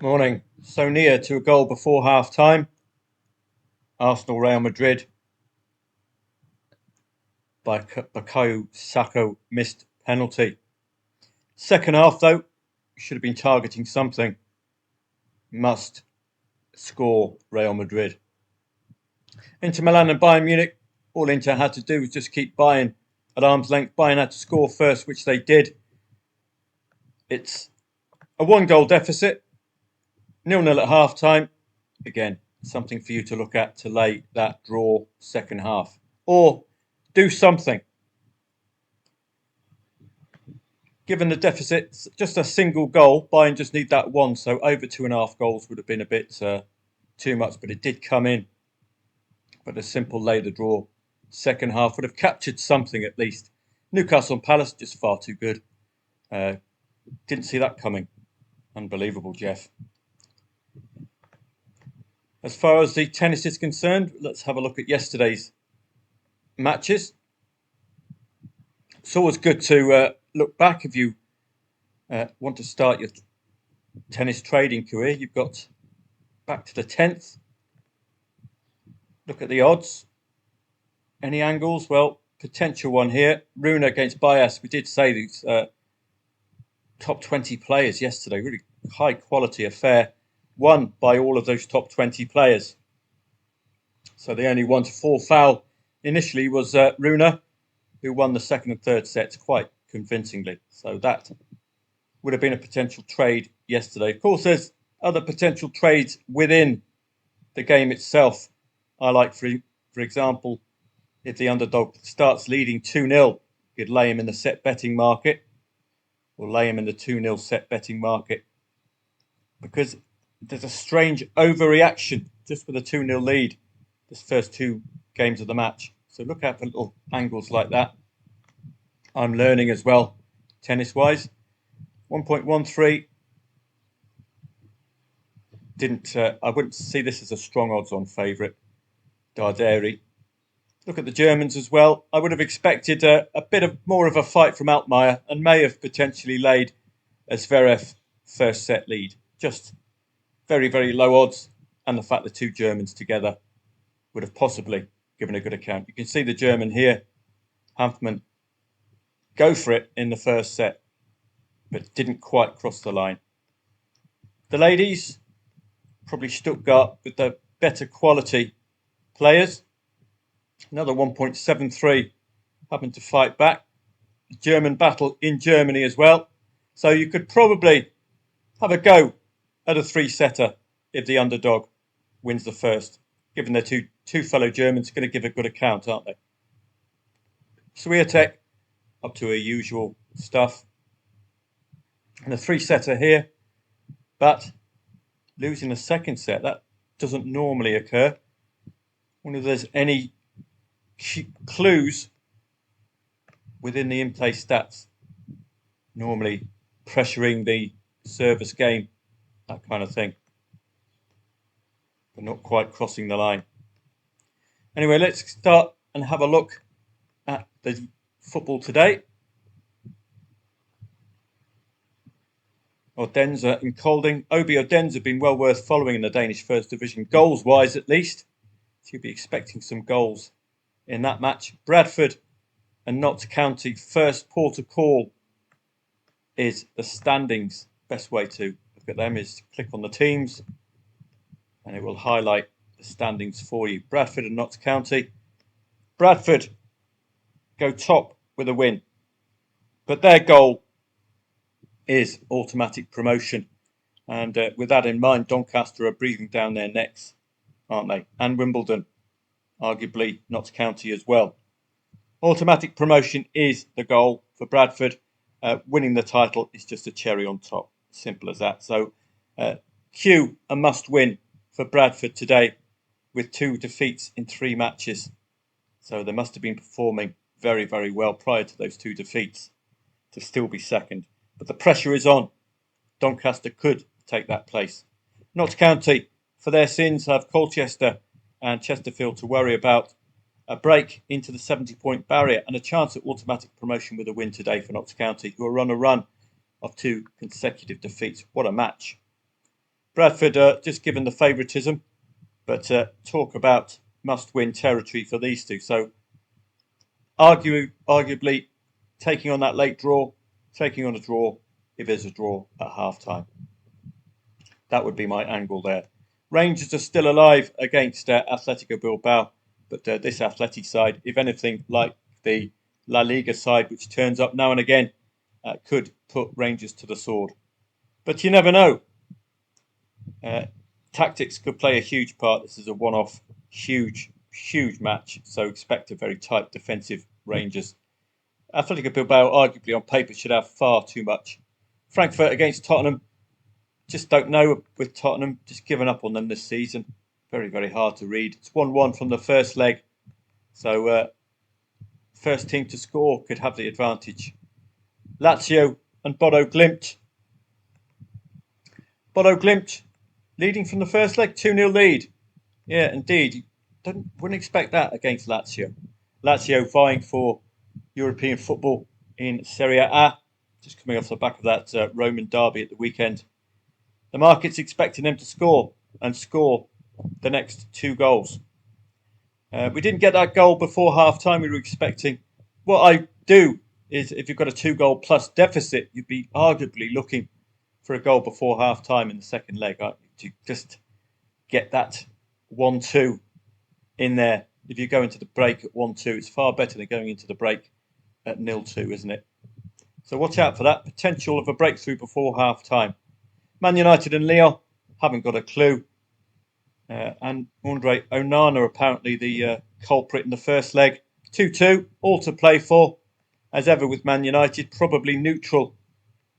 Morning. So near to a goal before half time. Arsenal Real Madrid by Bukayo Saka missed penalty. Second half, though, should have been targeting something. Must score Real Madrid. Inter Milan and Bayern Munich, all Inter had to do was just keep Bayern at arm's length. Bayern had to score first, which they did. It's a one-goal deficit, 0-0 at half time. Again, something for you to look at to lay that draw second half. Or do something. Given the deficit, just a single goal, Bayern just need that one. So over 2.5 goals would have been a bit too much, but it did come in. But a simple lay the draw second half would have captured something at least. Newcastle and Palace, just far too good. Didn't see that coming. Unbelievable, Jeff. As far as the tennis is concerned, let's have a look at yesterday's matches. It's always good to look back if you want to start your tennis trading career. You've got back to the 10th. Look at the odds. Any angles? Well, potential one here. Rune against Bias. We did say these top 20 players yesterday. Really high quality affair. Won by all of those top 20 players. So the only one to fall foul initially was Rune, who won the second and third sets quite convincingly. So that would have been a potential trade yesterday. Of course, there's other potential trades within the game itself. I like, for example, if the underdog starts leading 2-0, you could lay him in the set betting market or lay him in the 2-0 set betting market because there's a strange overreaction just with a 2-0 lead this first two games of the match. So look out for little angles like that. I'm learning as well, tennis-wise. 1.13. I wouldn't see this as a strong odds-on favourite. Darderi. Look at the Germans as well. I would have expected a bit of more of a fight from Altmaier and may have potentially laid a Zverev first set lead. Just very, very low odds. And the fact the two Germans together would have possibly given a good account. You can see the German here, Hanfmann, go for it in the first set, but didn't quite cross the line. The ladies, probably Stuttgart with the better quality players. Another 1.73 having to fight back. German battle in Germany as well. So you could probably have a go at a three-setter if the underdog wins the first. Given they're two fellow Germans, going to give a good account, aren't they? Swiatek up to her usual stuff. And a three-setter here, but losing the second set, that doesn't normally occur. I wonder if there's any clues within the in-play stats. Normally pressuring the service game, that kind of thing. But not quite crossing the line. Anyway, let's start and have a look at the football today. Odense and Kolding. Obi Odense have been well worth following in the Danish First Division, goals-wise at least. So you'll be expecting some goals in that match. Bradford and Notts County, first port of call is the standings. Best way to look at them is to click on the teams and it will highlight the standings for you. Bradford and Notts County. Bradford go top with a win, but their goal is automatic promotion. And with that in mind, Doncaster are breathing down their necks, aren't they? And Wimbledon, arguably Notts County as well. Automatic promotion is the goal for Bradford. Winning the title is just a cherry on top. Simple as that. So Q, a must win for Bradford today with 2 defeats in 3 matches. So they must have been performing very, very well prior to those 2 defeats to still be second. But the pressure is on. Doncaster could take that place. Notts County, for their sins, have Colchester and Chesterfield to worry about. A break into the 70-point barrier and a chance at automatic promotion with a win today for Notts County, who are on a run of 2 consecutive defeats. What a match. Bradford just given the favouritism, but talk about must-win territory for these two. So arguably taking on that late draw, taking on a draw if there's a draw at half-time. That would be my angle there. Rangers are still alive against Atletico Bilbao, but this Athletic side, if anything like the La Liga side, which turns up now and again, could put Rangers to the sword. But you never know. Tactics could play a huge part. This is a one-off, huge match, so expect a very tight defensive Rangers. Atletico Bilbao, arguably on paper, should have far too much. Frankfurt against Tottenham. Just don't know with Tottenham. Just given up on them this season. Very, very hard to read. It's 1-1 from the first leg. So first team to score could have the advantage. Lazio and Bodo Glimt. Bodo Glimt leading from the first leg. 2-0 lead. Yeah, indeed. Wouldn't expect that against Lazio. Lazio vying for European football in Serie A. Just coming off the back of that Roman derby at the weekend. The market's expecting them to score and score the next 2 goals. We didn't get that goal before half-time. We were expecting. What I do is if you've got a 2-goal plus deficit, you'd be arguably looking for a goal before half-time in the second leg. To just get that 1-2 in there. If you go into the break at 1-2, it's far better than going into the break at 0-2, isn't it? So watch out for that potential of a breakthrough before half-time. Man United and Lyon haven't got a clue. And Andre Onana apparently the culprit in the first leg. 2-2, all to play for. As ever with Man United, probably neutral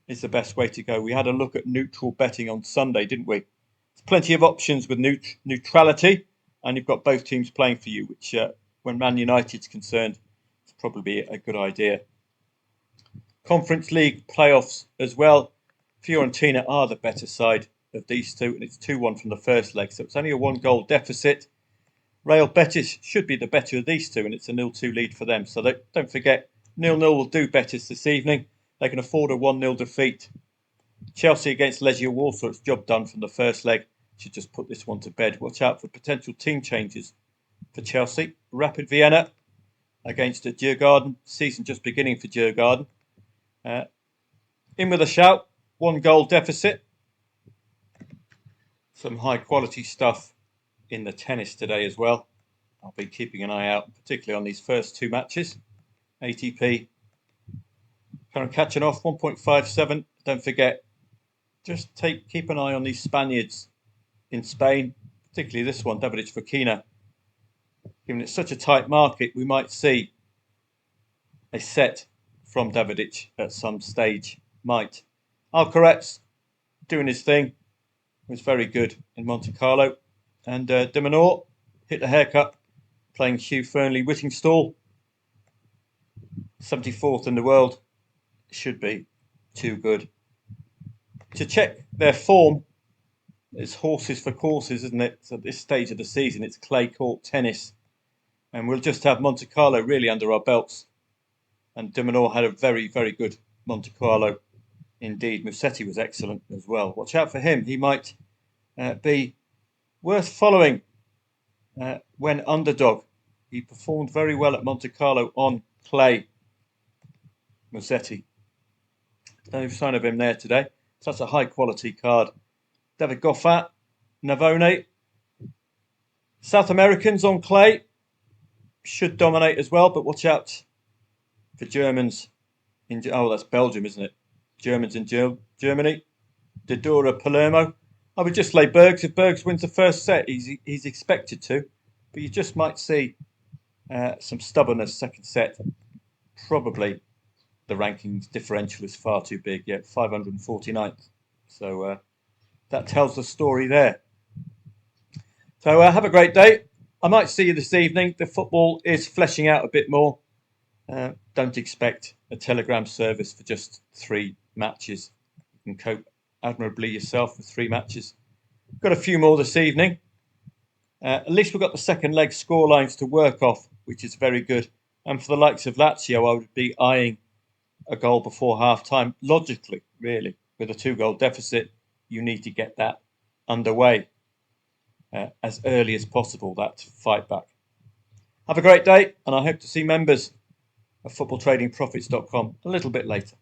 is the best way to go. We had a look at neutral betting on Sunday, didn't we? There's plenty of options with neutrality, and you've got both teams playing for you, which when Man United's concerned, it's probably a good idea. Conference League playoffs as well. Fiorentina are the better side of these two, and it's 2-1 from the first leg, so it's only a 1-goal deficit. Real Betis should be the better of these two, and it's a 0-2 lead for them. So don't forget, 0-0 will do Betis this evening. They can afford a 1-0 defeat. Chelsea against Lazio Warsaw, it's job done from the first leg. Should just put this one to bed. Watch out for potential team changes for Chelsea. Rapid Vienna against Djurgården. Season just beginning for Djurgården. In with a shout. 1-goal deficit. Some high quality stuff in the tennis today as well. I'll be keeping an eye out, particularly on these first 2 matches. ATP kind of catching off 1.57. Don't forget, just keep an eye on these Spaniards in Spain, particularly this one, Davidovich Fokina. Given it's such a tight market, we might see a set from Davidovich at some stage. Might. Alcaraz doing his thing. Was very good in Monte Carlo. And de Minaur hit the haircut playing Hugh Fearnley-Whittingstall. 74th in the world. Should be too good. To check their form, it's horses for courses, isn't it? So at this stage of the season, it's clay court tennis. And we'll just have Monte Carlo really under our belts. And de Minaur had a very, very good Monte Carlo. Indeed, Musetti was excellent as well. Watch out for him. He might be worth following when underdog. He performed very well at Monte Carlo on clay. Musetti. No sign of him there today. So that's a high quality card. David Goffin, Navone. South Americans on clay should dominate as well, but watch out for Germans. That's Belgium, isn't it? Germans in Germany. Dodora Palermo. I would just lay Bergs. If Bergs wins the first set, he's expected to. But you just might see some stubbornness second set. Probably the rankings differential is far too big. Yeah, 549th. So that tells the story there. So have a great day. I might see you this evening. The football is fleshing out a bit more. Don't expect a telegram service for just 3 matches. You can cope admirably yourself with 3 matches. Got a few more this evening. At least we've got the second leg score lines to work off, which is very good. And for the likes of Lazio, I would be eyeing a goal before half-time. Logically, really, with a 2-goal deficit, you need to get that underway as early as possible, that fight back. Have a great day, and I hope to see members of footballtradingprofits.com a little bit later.